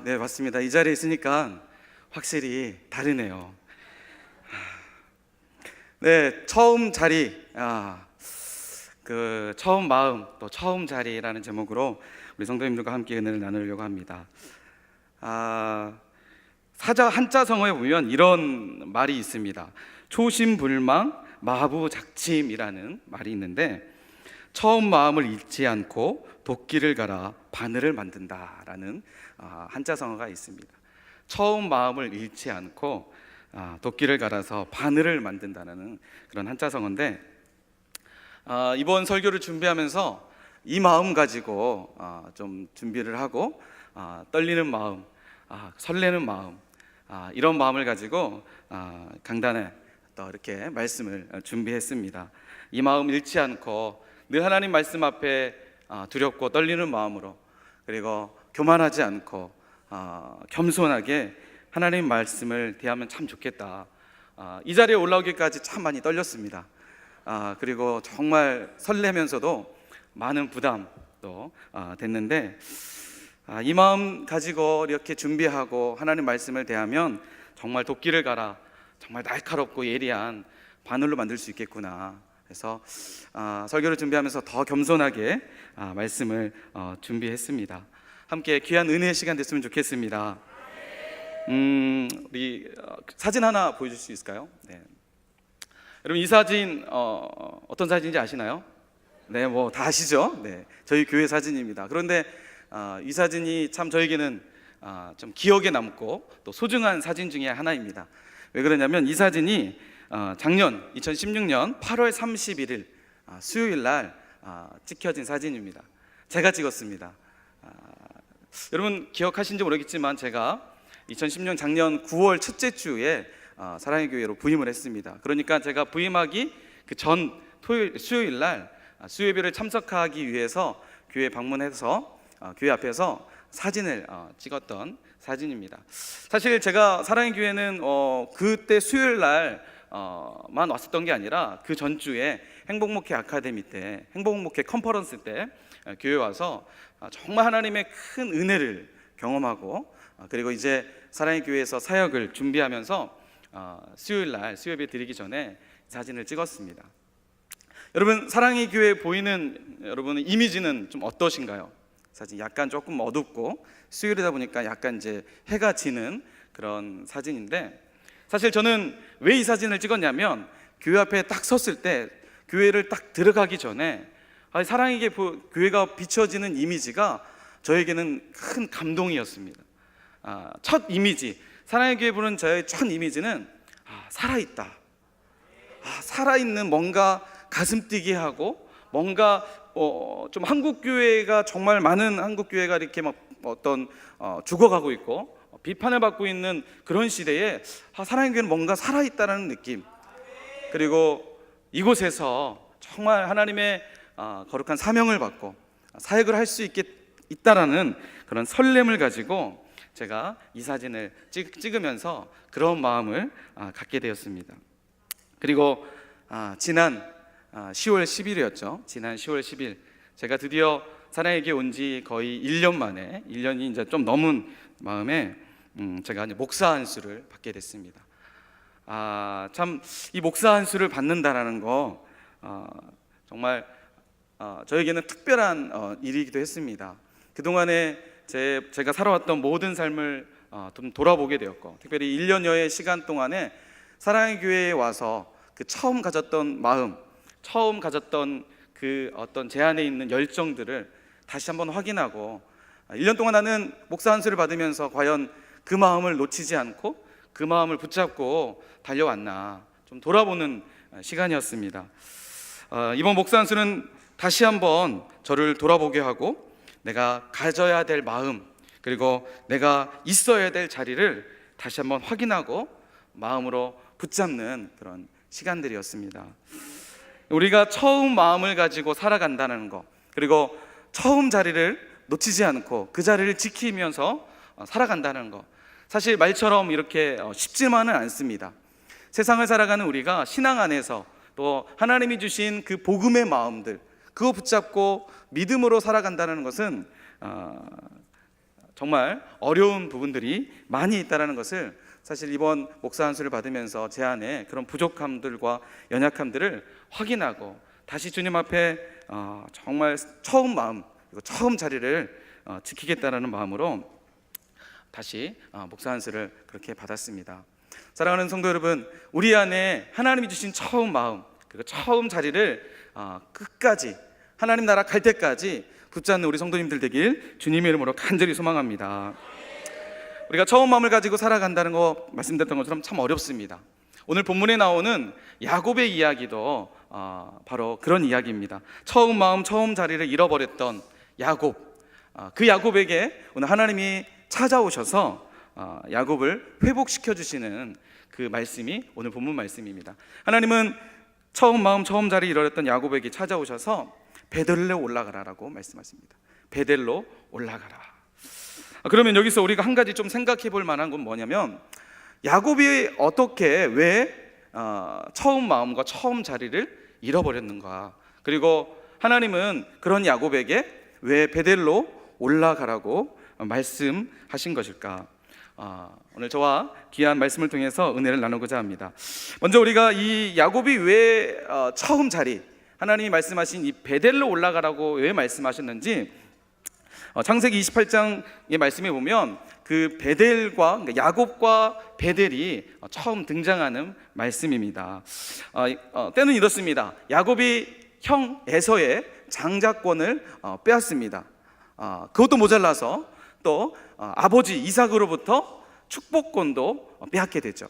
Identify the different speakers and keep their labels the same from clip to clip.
Speaker 1: 네, 맞습니다. 이 자리에 있으니까 확실히 다르네요. 네, 처음 자리, 그 처음 마음, 또 처음 자리라는 제목으로 우리 성도님들과 함께 은혜를 나누려고 합니다. 사자 한자성어에 보면 이런 말이 있습니다. 초심불망 마부작침이라는 말이 있는데, 처음 마음을 잃지 않고 도끼를 갈아 바늘을 만든다라는 한자성어가 있습니다. 처음 마음을 잃지 않고 도끼를 갈아서 바늘을 만든다는 그런 한자성어인데, 이번 설교를 준비하면서 이 마음 가지고 좀 준비를 하고, 떨리는 마음, 설레는 마음, 이런 마음을 가지고 강단에 또 이렇게 말씀을 준비했습니다. 이 마음 잃지 않고 늘 하나님 말씀 앞에 두렵고 떨리는 마음으로, 그리고 교만하지 않고 겸손하게 하나님 말씀을 대하면 참 좋겠다. 이 자리에 올라오기까지 참 많이 떨렸습니다. 그리고 정말 설레면서도 많은 부담도 됐는데, 이 마음 가지고 이렇게 준비하고 하나님 말씀을 대하면 정말 도끼를 갈아 정말 날카롭고 예리한 바늘로 만들 수 있겠구나. 그래서 설교를 준비하면서 더 겸손하게 말씀을 준비했습니다. 함께 귀한 은혜의 시간 됐으면 좋겠습니다. 우리 사진 하나 보여줄 수 있을까요? 네. 여러분, 이 사진 어떤 사진인지 아시나요? 네, 뭐 다 아시죠? 네, 저희 교회 사진입니다. 그런데 이 사진이 참 저에게는 좀 기억에 남고 또 소중한 사진 중에 하나입니다. 왜 그러냐면, 이 사진이 작년 2016년 8월 31일 수요일 날 찍혀진 사진입니다. 제가 찍었습니다. 여러분 기억하신지 모르겠지만, 제가 2016년 작년 9월 첫째 주에 사랑의 교회로 부임을 했습니다. 그러니까 제가 부임하기 그 전 수요일 날 수요예배를 참석하기 위해서 교회 방문해서 교회 앞에서 사진을 찍었던 사진입니다. 사실 제가 사랑의 교회는 그때 수요일 날만 왔었던 게 아니라 그 전주에 행복목회 아카데미 때, 행복목회 컨퍼런스 때 교회 와서 정말 하나님의 큰 은혜를 경험하고, 그리고 이제 사랑의 교회에서 사역을 준비하면서 수요일 날 수요예배 드리기 전에 사진을 찍었습니다. 여러분, 사랑의 교회에 보이는 여러분의 이미지는 좀 어떠신가요? 사진 약간 조금 어둡고 수요일이다 보니까 약간 이제 해가 지는 그런 사진인데, 사실 저는 왜 이 사진을 찍었냐면, 교회 앞에 딱 섰을 때, 교회를 딱 들어가기 전에 사랑의 교회가 비춰지는 이미지가 저에게는 큰 감동이었습니다. 첫 이미지, 사랑의 교회 보는 저의 첫 이미지는 살아있다, 살아있는, 뭔가 가슴 뛰게 하고, 뭔가 좀 한국교회가, 정말 많은 한국교회가 이렇게 막 어떤 죽어가고 있고 비판을 받고 있는 그런 시대에 사랑의 교회는 뭔가 살아있다는 느낌, 그리고 이곳에서 정말 하나님의 거룩한 사명을 받고 사역을 할 수 있다라는 그런 설렘을 가지고 제가 이 사진을 찍으면서 그런 마음을 갖게 되었습니다. 그리고 지난 10월 10일이었죠. 지난 10월 10일 제가 드디어 사랑의 교회 온 지 거의 1년 만에, 1년이 이제 좀 넘은 마음에 제가 이제 목사 안수를 받게 됐습니다. 참 이 목사 안수를 받는다라는 거 정말 저에게는 특별한 일이기도 했습니다. 그동안에 제가 살아왔던 모든 삶을 좀 돌아보게 되었고, 특별히 1년여의 시간 동안에 사랑의 교회에 와서 그 처음 가졌던 마음, 처음 가졌던 그 어떤 제 안에 있는 열정들을 다시 한번 확인하고, 1년 동안 나는 목사 안수를 받으면서 과연 그 마음을 놓치지 않고 그 마음을 붙잡고 달려왔나, 좀 돌아보는 시간이었습니다. 이번 목사 안수는 다시 한번 저를 돌아보게 하고, 내가 가져야 될 마음, 그리고 내가 있어야 될 자리를 다시 한번 확인하고 마음으로 붙잡는 그런 시간들이었습니다. 우리가 처음 마음을 가지고 살아간다는 거, 그리고 처음 자리를 놓치지 않고 그 자리를 지키면서 살아간다는 거, 사실 말처럼 이렇게 쉽지만은 않습니다. 세상을 살아가는 우리가 신앙 안에서 또 하나님이 주신 그 복음의 마음들, 그거 붙잡고 믿음으로 살아간다는 것은 정말 어려운 부분들이 많이 있다는 것을 사실 이번 목사 안수를 받으면서 제 안에 그런 부족함들과 연약함들을 확인하고 다시 주님 앞에 정말 처음 마음, 처음 자리를 지키겠다는 마음으로 다시 목사 안수를 그렇게 받았습니다. 사랑하는 성도 여러분, 우리 안에 하나님이 주신 처음 마음, 그 처음 자리를 끝까지 하나님 나라 갈 때까지 붙잡는 우리 성도님들 되길 주님의 이름으로 간절히 소망합니다. 우리가 처음 마음을 가지고 살아간다는 거 말씀드렸던 것처럼 참 어렵습니다. 오늘 본문에 나오는 야곱의 이야기도 바로 그런 이야기입니다. 처음 마음, 처음 자리를 잃어버렸던 야곱, 그 야곱에게 오늘 하나님이 찾아오셔서 야곱을 회복시켜 주시는 그 말씀이 오늘 본문 말씀입니다. 하나님은 처음 마음, 처음 자리 잃어버렸던 야곱에게 찾아오셔서 베델로 올라가라라고 말씀하십니다. 베델로 올라가라. 그러면 여기서 우리가 한 가지 좀 생각해 볼 만한 건 뭐냐면, 야곱이 어떻게 왜 처음 마음과 처음 자리를 잃어버렸는가, 그리고 하나님은 그런 야곱에게 왜 베델로 올라가라고 말씀하신 것일까. 오늘 저와 귀한 말씀을 통해서 은혜를 나누고자 합니다. 먼저 우리가 이 야곱이 왜 처음 자리, 하나님이 말씀하신 이 베델로 올라가라고 왜 말씀하셨는지 창세기 28장의 말씀에 보면 그 베델과, 그러니까 야곱과 베델이 처음 등장하는 말씀입니다. 때는 이렇습니다. 야곱이 형 에서의 장자권을 빼앗습니다. 그것도 모자라서 또 아버지 이삭으로부터 축복권도 빼앗게 되죠.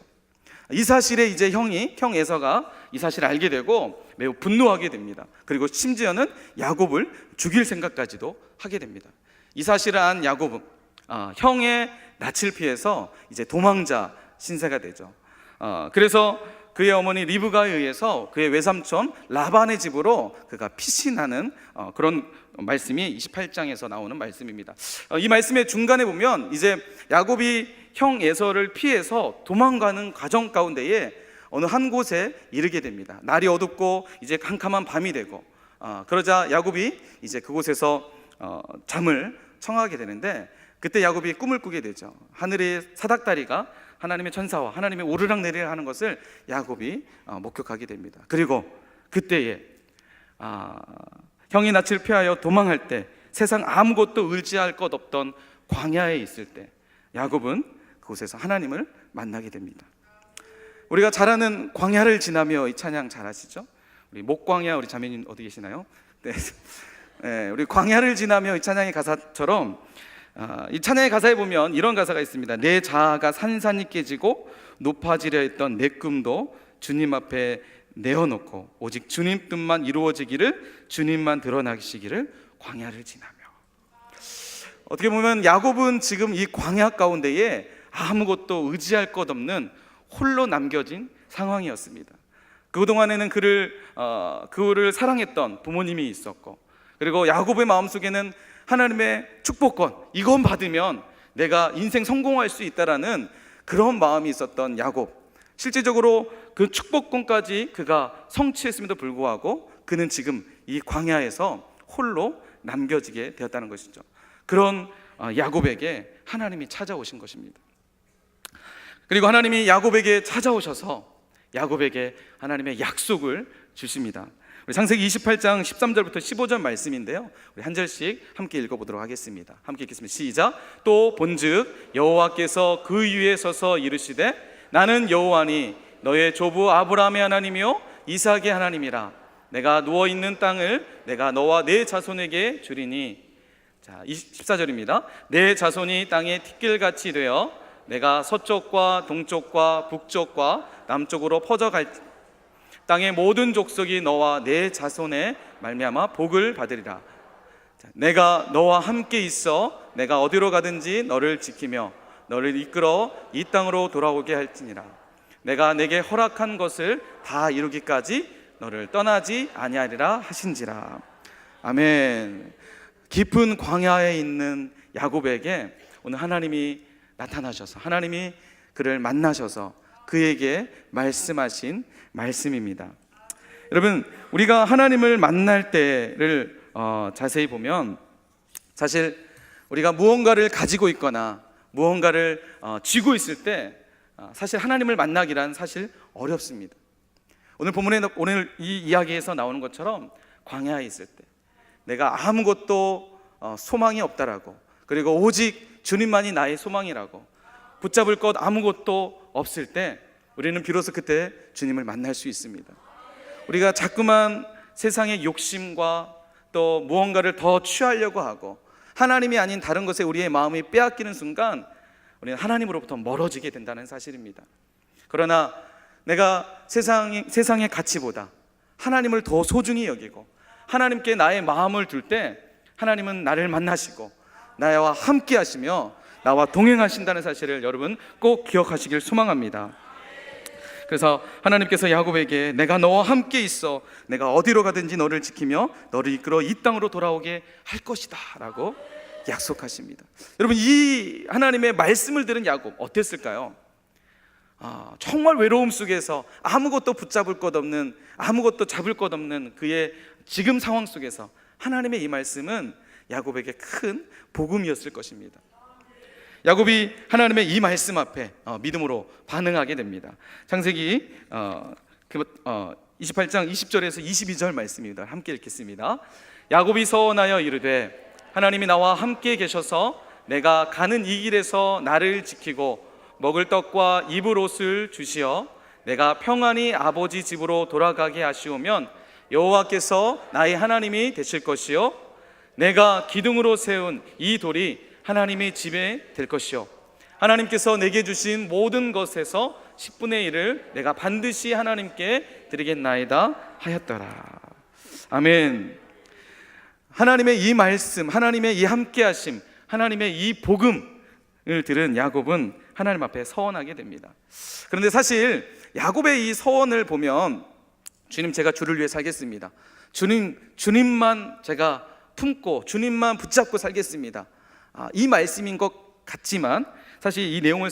Speaker 1: 이 사실에 이제 형 에서가 이 사실을 알게 되고 매우 분노하게 됩니다. 그리고 심지어는 야곱을 죽일 생각까지도 하게 됩니다. 이 사실을 안 야곱은 형의 낯을 피해서 이제 도망자 신세가 되죠. 그래서 그의 어머니 리브가에 의해서 그의 외삼촌 라반의 집으로 그가 피신하는 그런 말씀이 28장에서 나오는 말씀입니다. 이 말씀의 중간에 보면 이제 야곱이 형 에서를 피해서 도망가는 과정 가운데에 어느 한 곳에 이르게 됩니다. 날이 어둡고 이제 캄캄한 밤이 되고 그러자 야곱이 이제 그곳에서 잠을 청하게 되는데, 그때 야곱이 꿈을 꾸게 되죠. 하늘의 사닥다리가 하나님의 천사와 하나님의 오르락내리락 하는 것을 야곱이 목격하게 됩니다. 그리고 그때에 형이 낯을 피하여 도망할 때 세상 아무것도 의지할 것 없던 광야에 있을 때 야곱은 그곳에서 하나님을 만나게 됩니다. 우리가 잘 아는 광야를 지나며 이 찬양 잘 아시죠? 우리 목광야, 우리 자매님 어디 계시나요? 네, 우리 광야를 지나며 이 찬양의 가사처럼 이 찬양의 가사에 보면 이런 가사가 있습니다. 내 자아가 산산이 깨지고 높아지려 했던 내 꿈도 주님 앞에 내어놓고 오직 주님 뜻만 이루어지기를, 주님만 드러나시기를 광야를 지나며. 어떻게 보면 야곱은 지금 이 광야 가운데에 아무것도 의지할 것 없는 홀로 남겨진 상황이었습니다. 그동안에는 그를 사랑했던 부모님이 있었고, 그리고 야곱의 마음속에는 하나님의 축복권, 이건 받으면 내가 인생 성공할 수 있다라는 그런 마음이 있었던 야곱. 실제적으로 그 축복권까지 그가 성취했음에도 불구하고 그는 지금 이 광야에서 홀로 남겨지게 되었다는 것이죠. 그런 야곱에게 하나님이 찾아오신 것입니다. 그리고 하나님이 야곱에게 찾아오셔서 야곱에게 하나님의 약속을 주십니다. 우리 창세기 28장 13절부터 15절 말씀인데요, 우리 한 절씩 함께 읽어보도록 하겠습니다. 함께 읽겠습니다. 시작. 또 본즉 여호와께서 그 위에 서서 이르시되 나는 여호와니 너의 조부 아브라함의 하나님이요 이삭의 하나님이라. 내가 누워있는 땅을 내가 너와 네 자손에게 주리니. 자, 14절입니다. 내 자손이 땅의 핏길같이 되어 내가 서쪽과 동쪽과 북쪽과 남쪽으로 퍼져갈 땅의 모든 족속이 너와 내 자손의 말미암아 복을 받으리라. 내가 너와 함께 있어 내가 어디로 가든지 너를 지키며 너를 이끌어 이 땅으로 돌아오게 할지니라. 내가 내게 허락한 것을 다 이루기까지 너를 떠나지 아니하리라 하신지라. 아멘. 깊은 광야에 있는 야곱에게 오늘 하나님이 나타나셔서 하나님이 그를 만나셔서 그에게 말씀하신 말씀입니다. 여러분, 우리가 하나님을 만날 때를 자세히 보면 사실 우리가 무언가를 가지고 있거나 무언가를 쥐고 있을 때 사실 하나님을 만나기란 사실 어렵습니다. 오늘 이 이야기에서 나오는 것처럼 광야에 있을 때 내가 아무것도 소망이 없다라고, 그리고 오직 주님만이 나의 소망이라고, 붙잡을 것 아무것도 없을 때 우리는 비로소 그때 주님을 만날 수 있습니다. 우리가 자꾸만 세상의 욕심과 또 무언가를 더 취하려고 하고 하나님이 아닌 다른 것에 우리의 마음이 빼앗기는 순간 우리는 하나님으로부터 멀어지게 된다는 사실입니다. 그러나 내가 세상의 가치보다 하나님을 더 소중히 여기고 하나님께 나의 마음을 둘 때 하나님은 나를 만나시고 나와 함께 하시며 나와 동행하신다는 사실을 여러분 꼭 기억하시길 소망합니다. 그래서 하나님께서 야곱에게 내가 너와 함께 있어 내가 어디로 가든지 너를 지키며 너를 이끌어 이 땅으로 돌아오게 할 것이다 라고 약속하십니다. 여러분, 이 하나님의 말씀을 들은 야곱 어땠을까요? 정말 외로움 속에서 아무것도 붙잡을 것 없는, 아무것도 잡을 것 없는 그의 지금 상황 속에서 하나님의 이 말씀은 야곱에게 큰 복음이었을 것입니다. 야곱이 하나님의 이 말씀 앞에 믿음으로 반응하게 됩니다. 창세기 28장 20절에서 22절 말씀입니다. 함께 읽겠습니다. 야곱이 서원하여 이르되 하나님이 나와 함께 계셔서 내가 가는 이 길에서 나를 지키고 먹을 떡과 입을 옷을 주시어 내가 평안히 아버지 집으로 돌아가게 하시오면 여호와께서 나의 하나님이 되실 것이요 내가 기둥으로 세운 이 돌이 하나님의 집에 될 것이요 하나님께서 내게 주신 모든 것에서 10분의 1을 내가 반드시 하나님께 드리겠나이다 하였더라. 아멘. 하나님의 이 말씀, 하나님의 이 함께하심, 하나님의 이 복음을 들은 야곱은 하나님 앞에 서원하게 됩니다. 그런데 사실 야곱의 이 서원을 보면 주님, 제가 주를 위해 살겠습니다. 주님만 제가 품고 주님만 붙잡고 살겠습니다. 이 말씀인 것 같지만 사실 이 내용을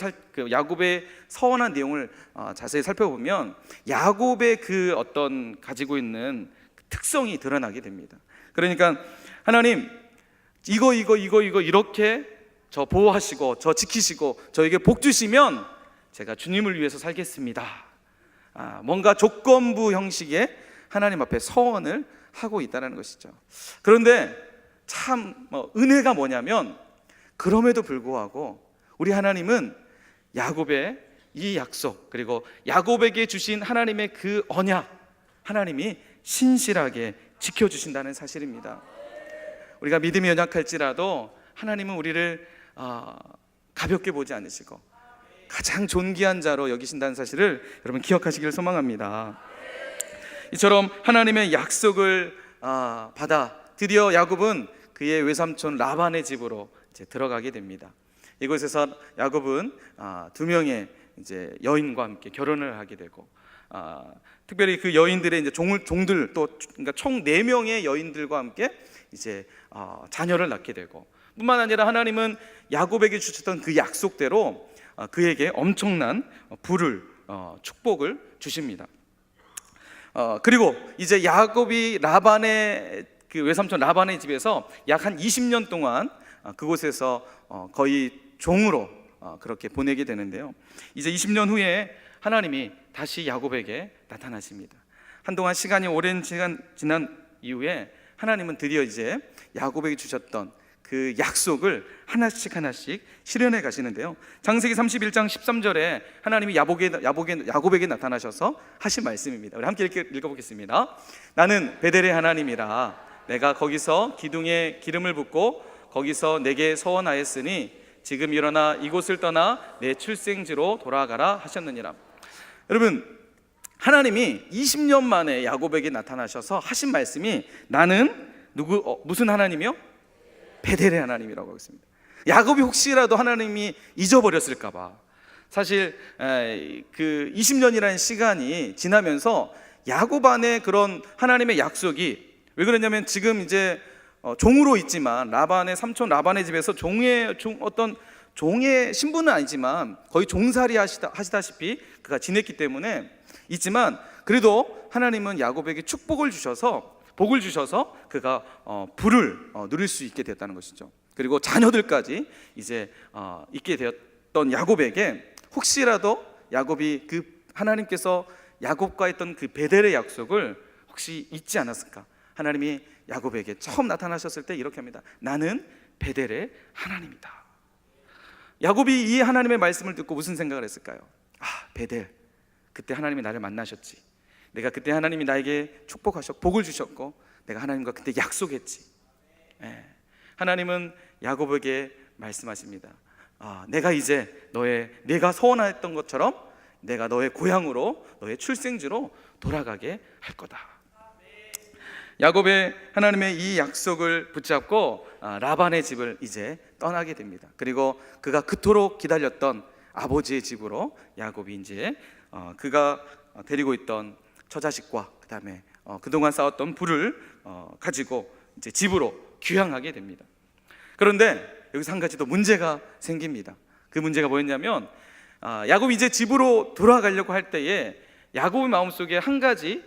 Speaker 1: 야곱의 서원한 내용을 자세히 살펴보면 야곱의 그 어떤 가지고 있는 특성이 드러나게 됩니다. 그러니까 하나님 이거 이렇게 저 보호하시고 저 지키시고 저에게 복 주시면 제가 주님을 위해서 살겠습니다. 뭔가 조건부 형식의 하나님 앞에 서원을 하고 있다는 것이죠. 그런데 참 은혜가 뭐냐면 그럼에도 불구하고 우리 하나님은 야곱의 이 약속, 그리고 야곱에게 주신 하나님의 그 언약, 하나님이 신실하게 지켜주신다는 사실입니다. 우리가 믿음이 연약할지라도 하나님은 우리를 가볍게 보지 않으시고 가장 존귀한 자로 여기신다는 사실을 여러분 기억하시기를 소망합니다. 이처럼 하나님의 약속을 받아 드디어 야곱은 그의 외삼촌 라반의 집으로 이제 들어가게 됩니다. 이곳에서 야곱은 두 명의 이제 여인과 함께 결혼을 하게 되고 특별히 그 여인들의 이제 종들 또 그러니까 총 4명의 여인들과 함께 이제 자녀를 낳게 되고, 뿐만 아니라 하나님은 야곱에게 주셨던 그 약속대로 그에게 엄청난 부를 축복을 주십니다. 그리고 이제 야곱이 라반의 그 외삼촌 라반의 집에서 약 한 20년 동안 그곳에서 거의 종으로 그렇게 보내게 되는데요. 이제 20년 후에 하나님이 다시 야곱에게 나타나십니다. 한동안 시간이 오랜 시간 지난 이후에 하나님은 드디어 이제 야곱에게 주셨던 그 약속을 하나씩 실현해 가시는데요. 창세기 31장 13절에 하나님이 야곱에게 나타나셔서 하신 말씀입니다. 우리 함께 읽어보겠습니다. 나는 베델의 하나님이라 내가 거기서 기둥에 기름을 붓고 거기서 내게 서원하였으니 지금 일어나 이곳을 떠나 내 출생지로 돌아가라 하셨느니라. 여러분, 하나님이 20년 만에 야곱에게 나타나셔서 하신 말씀이 나는 무슨 하나님이요? 베델의 하나님이라고 하겠습니다. 야곱이 혹시라도 하나님이 잊어버렸을까 봐 사실 그 20년이라는 시간이 지나면서 야곱 안에 그런 하나님의 약속이 왜 그러냐면 지금 이제 종으로 있지만 라반의 삼촌 라반의 집에서 어떤 종의 신분은 아니지만 거의 종살이 하시다시피 그가 지냈기 때문에 있지만 그래도 하나님은 야곱에게 복을 주셔서 그가 부를 누릴 수 있게 됐다는 것이죠. 그리고 자녀들까지 이제 있게 되었던 야곱에게 혹시라도 야곱이 그 하나님께서 야곱과 했던 그 베델의 약속을 혹시 잊지 않았을까? 하나님이 야곱에게 처음 나타나셨을 때 이렇게 합니다. 나는 베델의 하나님이다. 야곱이 이 하나님의 말씀을 듣고 무슨 생각을 했을까요? 베델, 그때 하나님이 나를 만나셨지. 내가 그때 하나님이 나에게 축복하셨고 복을 주셨고 내가 하나님과 그때 약속했지. 하나님은 야곱에게 말씀하십니다. 내가 이제 네가 소원했던 것처럼 내가 너의 고향으로, 너의 출생지로 돌아가게 할 거다. 야곱의 하나님의 이 약속을 붙잡고 라반의 집을 이제 떠나게 됩니다. 그리고 그가 그토록 기다렸던 아버지의 집으로 야곱이 이제 그가 데리고 있던 처자식과 그다음에 그동안 쌓았던 부를 가지고 이제 집으로 귀향하게 됩니다. 그런데 여기서 한 가지 더 문제가 생깁니다. 그 문제가 뭐였냐면 야곱이 이제 집으로 돌아가려고 할 때에 야곱의 마음속에 한 가지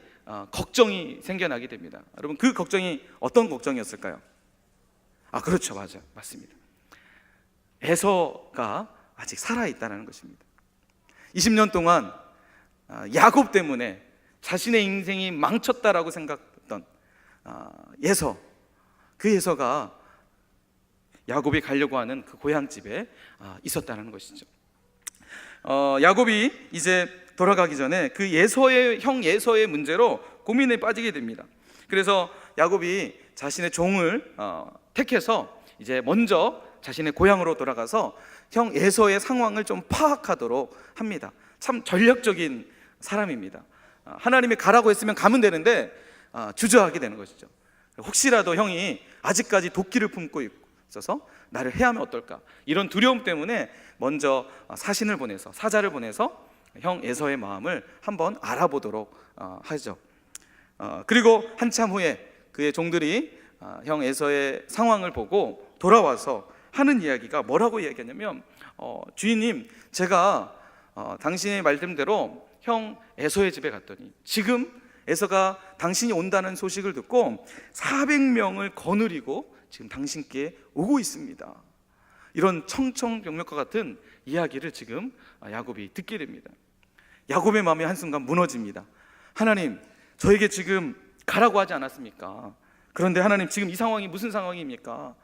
Speaker 1: 걱정이 생겨나게 됩니다. 여러분, 그 걱정이 어떤 걱정이었을까요? 그렇죠, 맞습니다. 에서가 아직 살아있다는 것입니다. 20년 동안 야곱 때문에 자신의 인생이 망쳤다라고 생각했던 에서, 그 에서가 야곱이 가려고 하는 그 고향집에 있었다는 것이죠. 야곱이 이제 돌아가기 전에 그 형 예서의 문제로 고민에 빠지게 됩니다. 그래서 야곱이 자신의 종을 택해서 이제 먼저 자신의 고향으로 돌아가서 형 예서의 상황을 좀 파악하도록 합니다. 참 전략적인 사람입니다. 하나님이 가라고 했으면 가면 되는데 주저하게 되는 것이죠. 혹시라도 형이 아직까지 도끼를 품고 있어서 나를 해하면 어떨까, 이런 두려움 때문에 먼저 사신을 보내서, 사자를 보내서 형 에서의 마음을 한번 알아보도록 하죠. 그리고 한참 후에 그의 종들이 형 에서의 상황을 보고 돌아와서 하는 이야기가 뭐라고 이야기하냐면 주인님, 제가 당신의 말씀대로 형 에서의 집에 갔더니 지금 에서가 당신이 온다는 소식을 듣고 400명을 거느리고 지금 당신께 오고 있습니다. 이런 청천벽력과 같은 이야기를 지금 야곱이 듣게 됩니다. 야곱의 마음이 한순간 무너집니다. 하나님, 저에게 지금 가라고 하지 않았습니까? 그런데 하나님, 지금 이 상황이 무슨 상황입니까?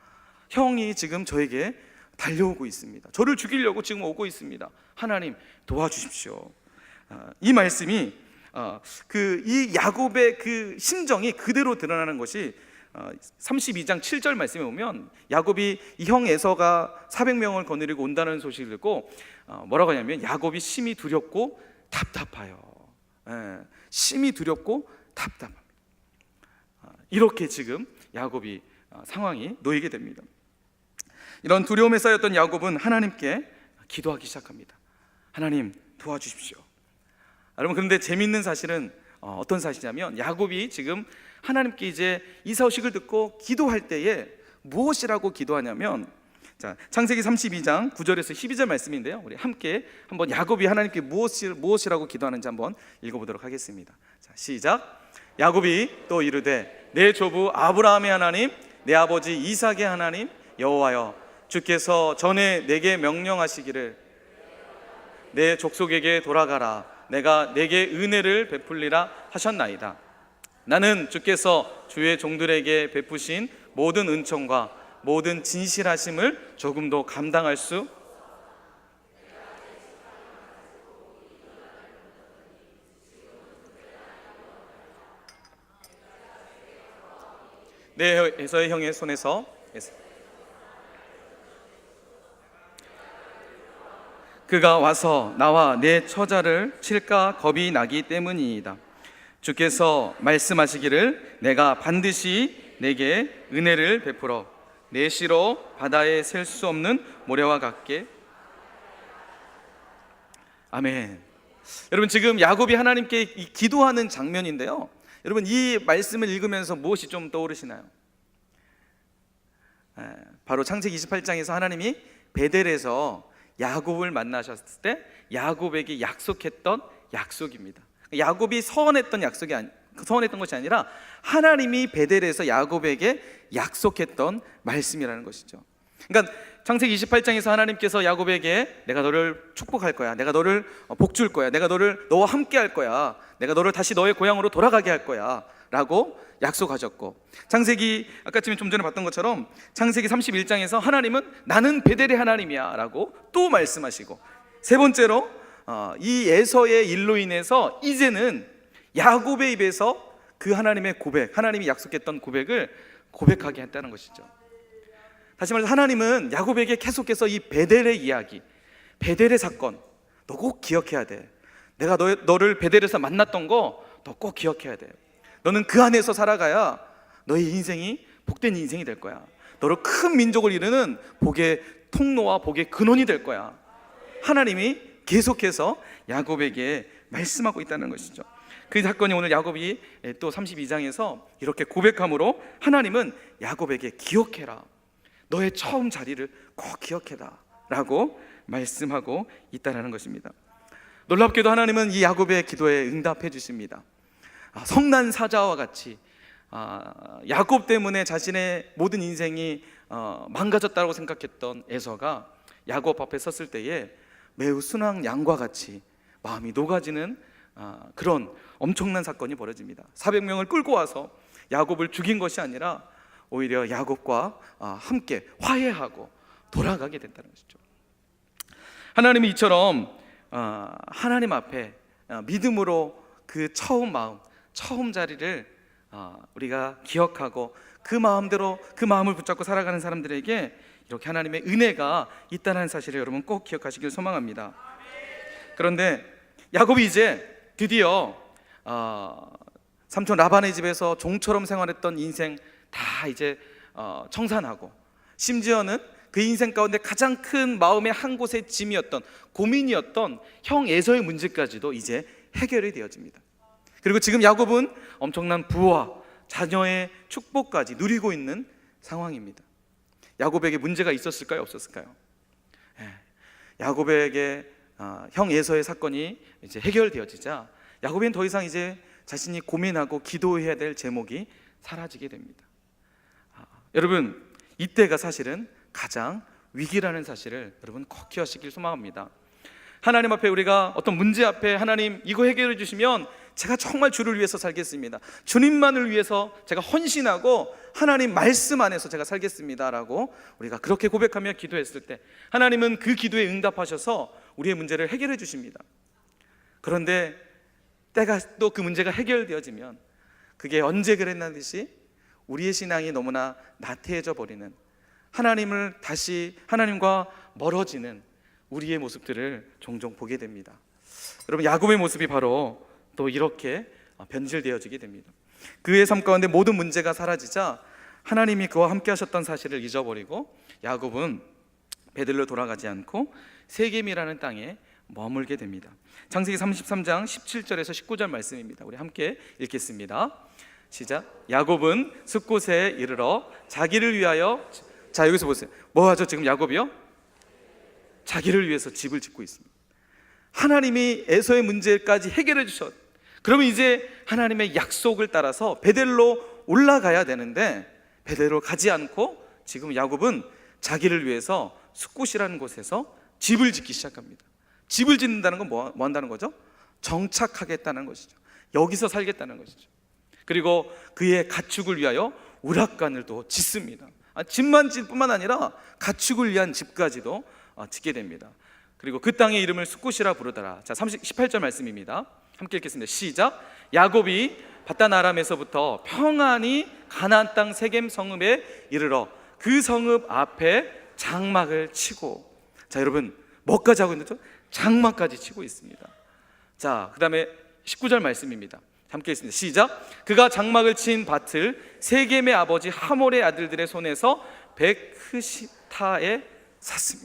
Speaker 1: 형이 지금 저에게 달려오고 있습니다. 저를 죽이려고 지금 오고 있습니다. 하나님, 도와주십시오. 이 말씀이 이 야곱의 그 심정이 그대로 드러나는 것이 32장 7절 말씀에 보면 야곱이 이 형 에서가 400명을 거느리고 온다는 소식을 듣고 뭐라고 하냐면 야곱이 심히 두렵고 답답하여. 심히 두렵고 답답합니다. 이렇게 지금 야곱이 상황이 놓이게 됩니다. 이런 두려움에 쌓였던 야곱은 하나님께 기도하기 시작합니다. 하나님, 도와주십시오. 여러분, 그런데 재미있는 사실은 어떤 사실이냐면 야곱이 지금 하나님께 이제 이 소식을 듣고 기도할 때에 무엇이라고 기도하냐면, 창세기 32장 9절에서 12절 말씀인데요, 우리 함께 한번 야곱이 하나님께 무엇이라고 기도하는지 한번 읽어보도록 하겠습니다. 시작. 야곱이 또 이르되 내 조부 아브라함의 하나님, 내 아버지 이삭의 하나님 여호와여, 주께서 전에 내게 명령하시기를 내 족속에게 돌아가라, 내가 내게 은혜를 베풀리라 하셨나이다. 나는 주께서 주의 종들에게 베푸신 모든 은총과 모든 진실하심을 조금도 감당할 수 내 에서의 형의 손에서 그가 와서 나와 내 처자를 칠까 겁이 나기 때문이이다. 주께서 말씀하시기를 내가 반드시 내게 은혜를 베풀어 내 시로 바다에 셀 수 없는 모래와 같게. 아멘. 여러분, 지금 야곱이 하나님께 기도하는 장면인데요, 여러분, 이 말씀을 읽으면서 무엇이 좀 떠오르시나요? 바로 창세기 28장에서 하나님이 베델에서 야곱을 만나셨을 때 야곱에게 약속했던 약속입니다. 야곱이 서원했던 것이 아니라 하나님이 베델에서 야곱에게 약속했던 말씀이라는 것이죠. 그러니까 창세기 28장에서 하나님께서 야곱에게 내가 너를 축복할 거야, 내가 너를 복줄 거야, 내가 너와 함께 할 거야, 내가 너를 다시 너의 고향으로 돌아가게 할 거야 라고 약속하셨고, 창세기 아까쯤에 좀 전에 봤던 것처럼 창세기 31장에서 하나님은 나는 베델의 하나님이야 라고 또 말씀하시고, 세 번째로 이 에서의 일로 인해서 이제는 야곱의 입에서 그 하나님의 고백, 하나님이 약속했던 고백을 고백하게 했다는 것이죠. 다시 말해서 하나님은 야곱에게 계속해서 이 베델의 이야기, 베델의 사건 너 꼭 기억해야 돼. 내가 너를 베델에서 만났던 거 너 꼭 기억해야 돼. 너는 그 안에서 살아가야 너의 인생이 복된 인생이 될 거야. 너를 큰 민족을 이루는 복의 통로와 복의 근원이 될 거야. 하나님이 계속해서 야곱에게 말씀하고 있다는 것이죠. 그 사건이 오늘 야곱이 또 32장에서 이렇게 고백함으로 하나님은 야곱에게 기억해라, 너의 처음 자리를 꼭 기억해라 라고 말씀하고 있다는 것입니다. 놀랍게도 하나님은 이 야곱의 기도에 응답해 주십니다. 성난 사자와 같이 야곱 때문에 자신의 모든 인생이 망가졌다고 생각했던 에서가 야곱 앞에 섰을 때에 매우 순한 양과 같이 마음이 녹아지는 그런 엄청난 사건이 벌어집니다. 400명을 끌고 와서 야곱을 죽인 것이 아니라 오히려 야곱과 함께 화해하고 돌아가게 된다는 것이죠. 하나님이 이처럼 하나님 앞에 믿음으로 그 처음 마음, 처음 자리를 우리가 기억하고 그 마음대로 그 마음을 붙잡고 살아가는 사람들에게 이렇게 하나님의 은혜가 있다는 사실을 여러분 꼭 기억하시길 소망합니다. 그런데 야곱이 이제 드디어 삼촌 라반의 집에서 종처럼 생활했던 인생 다 이제 청산하고, 심지어는 그 인생 가운데 가장 큰 마음의 한 곳의 짐이었던, 고민이었던 형 에서의 문제까지도 이제 해결이 되어집니다. 그리고 지금 야곱은 엄청난 부와 자녀의 축복까지 누리고 있는 상황입니다. 야곱에게 문제가 있었을까요? 없었을까요? 야곱에게 형 에서의 사건이 이제 해결되어지자 야곱은 더 이상 이제 자신이 고민하고 기도해야 될 제목이 사라지게 됩니다. 여러분, 이때가 사실은 가장 위기라는 사실을 여러분 꼭 기억하시길 소망합니다. 하나님 앞에 우리가 어떤 문제 앞에 하나님 이거 해결해 주시면 제가 정말 주를 위해서 살겠습니다, 주님만을 위해서 제가 헌신하고 하나님 말씀 안에서 제가 살겠습니다 라고 우리가 그렇게 고백하며 기도했을 때 하나님은 그 기도에 응답하셔서 우리의 문제를 해결해 주십니다. 그런데 때가 또 그 문제가 해결되어지면 그게 언제 그랬나 듯이 우리의 신앙이 너무나 나태해져 버리는, 하나님과 멀어지는 우리의 모습들을 종종 보게 됩니다. 여러분, 야곱의 모습이 바로 또 이렇게 변질되어지게 됩니다. 그의 삶 가운데 모든 문제가 사라지자 하나님이 그와 함께 하셨던 사실을 잊어버리고 야곱은 베들로 돌아가지 않고 세겜이라는 땅에 머물게 됩니다. 창세기 33장 17절에서 19절 말씀입니다. 우리 함께 읽겠습니다. 시작. 야곱은 숫곳에 이르러 자기를 위하여, 자 여기서 보세요. 뭐 하죠 지금 야곱이요? 자기를 위해서 집을 짓고 있습니다. 하나님이 에서의 문제까지 해결해 주셨. 그러면 이제 하나님의 약속을 따라서 베델로 올라가야 되는데 베델로 가지 않고 지금 야곱은 자기를 위해서 숫곳이라는 곳에서 집을 짓기 시작합니다. 집을 짓는다는 건 뭐 한다는 거죠? 정착하겠다는 것이죠. 여기서 살겠다는 것이죠. 그리고 그의 가축을 위하여 우락관을 또 짓습니다. 집만 짓을 뿐만 아니라 가축을 위한 집까지도 짓게 됩니다. 그리고 그 땅의 이름을 숫곳이라 부르더라. 자, 18절 말씀입니다. 함께 읽겠습니다. 시작. 야곱이 바단 아람에서부터 평안히 가나안 땅 세겜 성읍에 이르러 그 성읍 앞에 장막을 치고, 자 여러분 뭐까지 하고 있는 거죠? 장막까지 치고 있습니다. 자, 그 다음에 19절 말씀입니다. 함께 읽습니다. 시작. 그가 장막을 친 밭을 세겜의 아버지 하몰의 아들들의 손에서 백흐시타에 샀으며,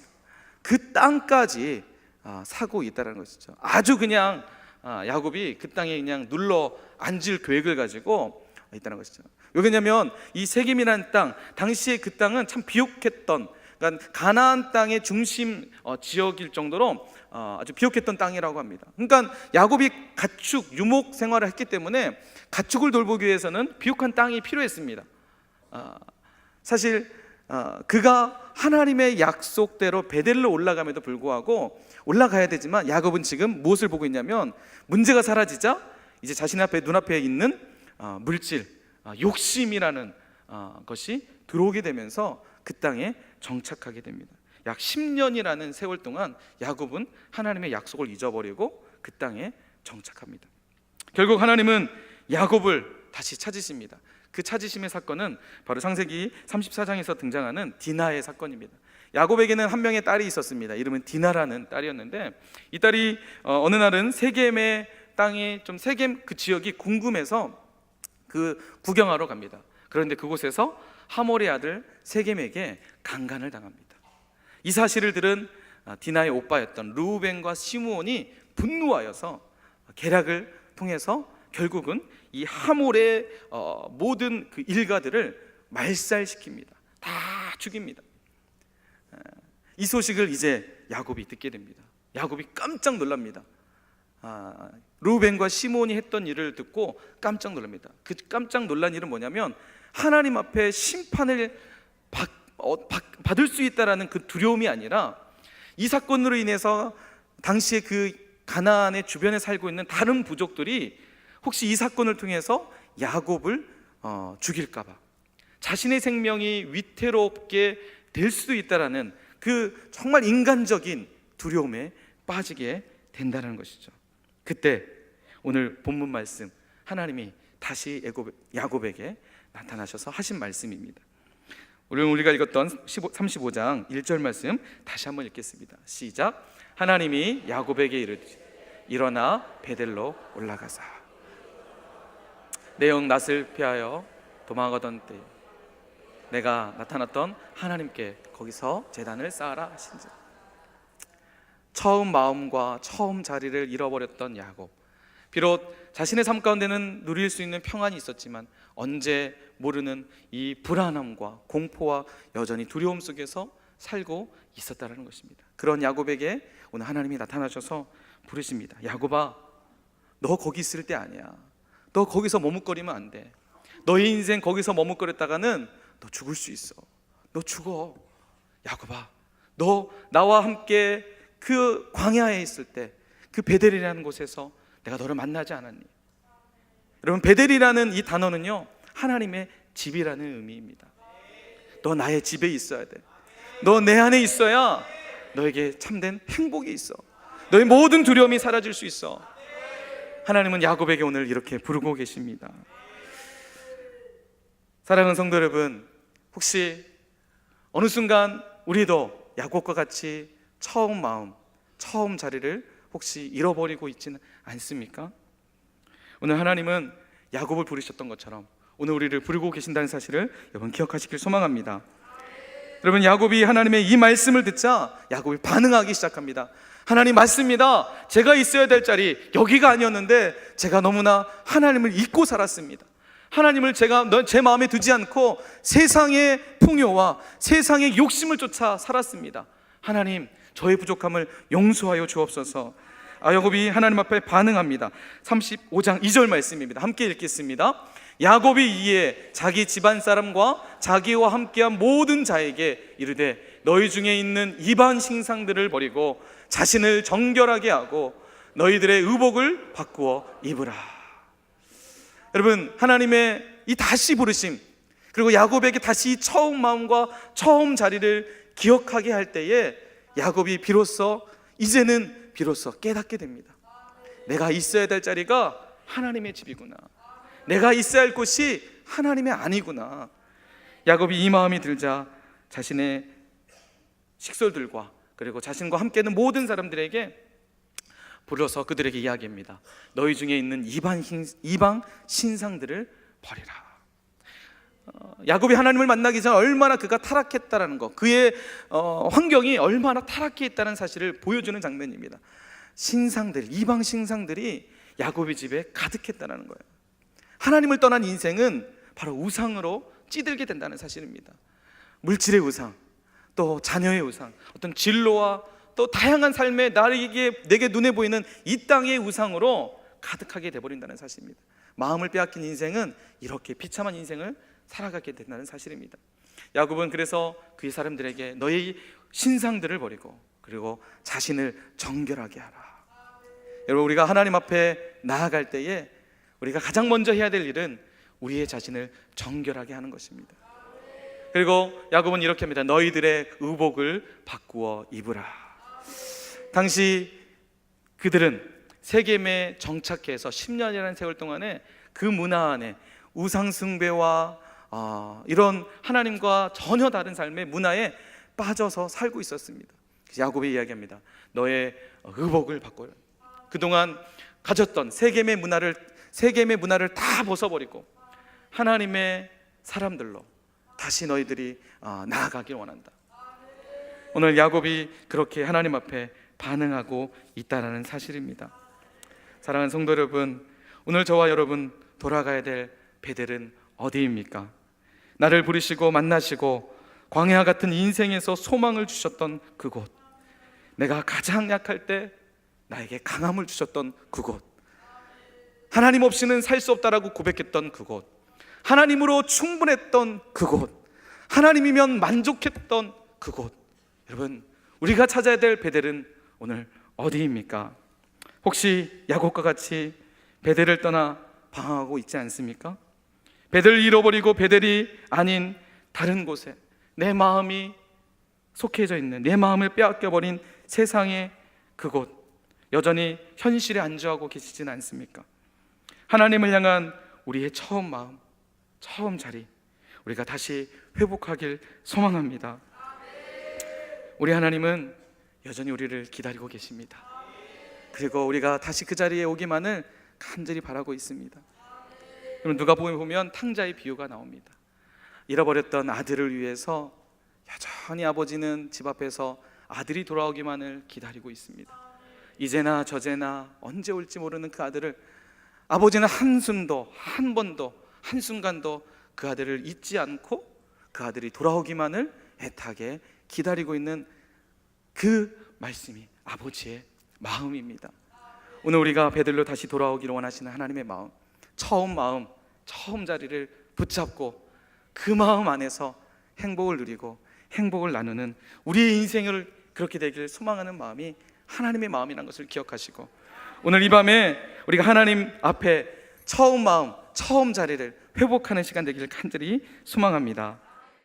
Speaker 1: 그 땅까지 사고 있다는 것이죠. 아주 그냥 야곱이 그 땅에 그냥 눌러 앉을 계획을 가지고 있다는 것이죠. 왜냐하면 이 세겜이라는 땅, 당시에 그 땅은 참 비옥했던, 그러니까 가나안 땅의 중심 지역일 정도로 아주 비옥했던 땅이라고 합니다. 그러니까 야곱이 가축, 유목 생활을 했기 때문에 가축을 돌보기 위해서는 비옥한 땅이 필요했습니다. 사실 그가 하나님의 약속대로 베델로 올라감에도 불구하고 올라가야 되지만 야곱은 지금 무엇을 보고 있냐면 문제가 사라지자 이제 자신 앞에 눈앞에 있는 물질, 욕심이라는 것이 들어오게 되면서 그 땅에 정착하게 됩니다. 약 10년이라는 세월 동안 야곱은 하나님의 약속을 잊어버리고 그 땅에 정착합니다. 결국 하나님은 야곱을 다시 찾으십니다. 그 찾으심의 사건은 바로 창세기 34장에서 등장하는 디나의 사건입니다. 야곱에게는 한 명의 딸이 있었습니다. 이름은 디나라는 딸이었는데 이 딸이 어느 날은 세겜의 땅이 좀 세겜 그 지역이 궁금해서 그 구경하러 갑니다. 그런데 그곳에서 하몰의 아들 세겜에게 강간을 당합니다. 이 사실을 들은 디나의 오빠였던 르우벤과 시므온이 분노하여서 계략을 통해서 결국은 이 하몰의 모든 그 일가들을 말살시킵니다. 다 죽입니다. 이 소식을 이제 야곱이 듣게 됩니다. 야곱이 깜짝 놀랍니다. 르우벤과 시므온이 했던 일을 듣고 깜짝 놀랍니다. 그 깜짝 놀란 일은 뭐냐면 하나님 앞에 심판을 받을 수 있다라는 그 두려움이 아니라 이 사건으로 인해서 당시에 그 가나안의 주변에 살고 있는 다른 부족들이 혹시 이 사건을 통해서 야곱을 죽일까봐, 자신의 생명이 위태롭게 될 수도 있다라는 그 정말 인간적인 두려움에 빠지게 된다는 것이죠. 그때 오늘 본문 말씀 하나님이 다시 야곱에게 나타나셔서 하신 말씀입니다. 오늘 우리가 읽었던 35장 1절 말씀 다시 한번 읽겠습니다. 시작. 하나님이 야곱에게 이르되 일어나 베델로 올라가사 내 영 낯을 피하여 도망하던 때 내가 나타났던 하나님께 거기서 제단을 쌓아라 하신지라. 처음 마음과 처음 자리를 잃어버렸던 야곱, 비록 자신의 삶 가운데는 누릴 수 있는 평안이 있었지만 언제 모르는 이 불안함과 공포와 여전히 두려움 속에서 살고 있었다는 것입니다. 그런 야곱에게 오늘 하나님이 나타나셔서 부르십니다. 야곱아, 너 거기 있을 때 아니야. 너 거기서 머뭇거리면 안 돼. 너의 인생 거기서 머뭇거렸다가는 너 죽을 수 있어. 너 죽어. 야곱아, 너 나와 함께 그 광야에 있을 때 그 베델이라는 곳에서 내가 너를 만나지 않았니? 여러분, 베델이라는 이 단어는요 하나님의 집이라는 의미입니다. 너 나의 집에 있어야 돼. 너 내 안에 있어야 너에게 참된 행복이 있어. 너의 모든 두려움이 사라질 수 있어. 하나님은 야곱에게 오늘 이렇게 부르고 계십니다. 사랑하는 성도 여러분, 혹시 어느 순간 우리도 야곱과 같이 처음 마음, 처음 자리를 혹시 잃어버리고 있지는 않습니까? 오늘 하나님은 야곱을 부르셨던 것처럼 오늘 우리를 부르고 계신다는 사실을 여러분 기억하시길 소망합니다. 여러분, 야곱이 하나님의 이 말씀을 듣자 야곱이 반응하기 시작합니다. 하나님 맞습니다. 제가 있어야 될 자리 여기가 아니었는데 제가 너무나 하나님을 잊고 살았습니다. 하나님을 제가 제 마음에 두지 않고 세상의 풍요와 세상의 욕심을 쫓아 살았습니다. 하나님, 저의 부족함을 용서하여 주옵소서. 야곱이 하나님 앞에 반응합니다. 35장 2절 말씀입니다. 함께 읽겠습니다. 야곱이 이에 자기 집안 사람과 자기와 함께한 모든 자에게 이르되 너희 중에 있는 이방 신상들을 버리고 자신을 정결하게 하고 너희들의 의복을 바꾸어 입으라. 여러분, 하나님의 이 다시 부르심, 그리고 야곱에게 다시 처음 마음과 처음 자리를 기억하게 할 때에 야곱이 이제는 비로소 깨닫게 됩니다. 내가 있어야 될 자리가 하나님의 집이구나. 내가 있어야 할 곳이 하나님의 아니구나. 야곱이 이 마음이 들자 자신의 식솔들과 그리고 자신과 함께하는 모든 사람들에게 불러서 그들에게 이야기합니다. 너희 중에 있는 이방 신상들을 버리라. 야곱이 하나님을 만나기 전 얼마나 그가 타락했다라는 것, 그의 환경이 얼마나 타락해 있다는 사실을 보여주는 장면입니다. 이방 신상들이 야곱의 집에 가득했다는 거예요. 하나님을 떠난 인생은 바로 우상으로 찌들게 된다는 사실입니다. 물질의 우상, 또 자녀의 우상, 어떤 진로와 또 다양한 삶의 내게 눈에 보이는 이 땅의 우상으로 가득하게 돼버린다는 사실입니다. 마음을 빼앗긴 인생은 이렇게 비참한 인생을 살아가게 된다는 사실입니다. 야곱은 그래서 그 사람들에게 너희 신상들을 버리고 그리고 자신을 정결하게 하라. 여러분, 우리가 하나님 앞에 나아갈 때에 우리가 가장 먼저 해야 될 일은 우리의 자신을 정결하게 하는 것입니다. 그리고 야곱은 이렇게 합니다. 너희들의 의복을 바꾸어 입으라. 당시 그들은 세겜에 정착해서 10년이라는 세월 동안에 그 문화 안에 우상숭배와 이런 하나님과 전혀 다른 삶의 문화에 빠져서 살고 있었습니다. 야곱이 이야기합니다. 너의 의복을 바꿔라. 그동안 가졌던 세겜의 문화를 다 벗어버리고 하나님의 사람들로 다시 너희들이 나아가길 원한다. 오늘 야곱이 그렇게 하나님 앞에 반응하고 있다는 사실입니다. 사랑하는 성도 여러분, 오늘 저와 여러분 돌아가야 될 베델은 어디입니까? 나를 부르시고 만나시고 광야 같은 인생에서 소망을 주셨던 그곳, 내가 가장 약할 때 나에게 강함을 주셨던 그곳, 하나님 없이는 살 수 없다라고 고백했던 그곳, 하나님으로 충분했던 그곳, 하나님이면 만족했던 그곳. 여러분, 우리가 찾아야 될 베델은 오늘 어디입니까? 혹시 야곱과 같이 베델을 떠나 방황하고 있지 않습니까? 베델을 잃어버리고 베델이 아닌 다른 곳에 내 마음이 속해져 있는, 내 마음을 빼앗겨버린 세상의 그곳, 여전히 현실에 안주하고 계시지는 않습니까? 하나님을 향한 우리의 처음 마음, 처음 자리, 우리가 다시 회복하길 소망합니다. 우리 하나님은 여전히 우리를 기다리고 계십니다. 그리고 우리가 다시 그 자리에 오기만을 간절히 바라고 있습니다. 그럼 누가복음에 보면 탕자의 비유가 나옵니다. 잃어버렸던 아들을 위해서 여전히 아버지는 집 앞에서 아들이 돌아오기만을 기다리고 있습니다. 이제나 저제나 언제 올지 모르는 그 아들을, 아버지는 한숨도 한 번도 한순간도 그 아들을 잊지 않고 그 아들이 돌아오기만을 애타게 기다리고 있는 그 말씀이 아버지의 마음입니다. 오늘 우리가 베들로 다시 돌아오기를 원하시는 하나님의 마음, 처음 자리를 붙잡고 그 마음 안에서 행복을 누리고 행복을 나누는 우리의 인생을 그렇게 되기를 소망하는 마음이 하나님의 마음이라는 것을 기억하시고, 오늘 이 밤에 우리가 하나님 앞에 처음 마음, 처음 자리를 회복하는 시간 되기를 간절히 소망합니다.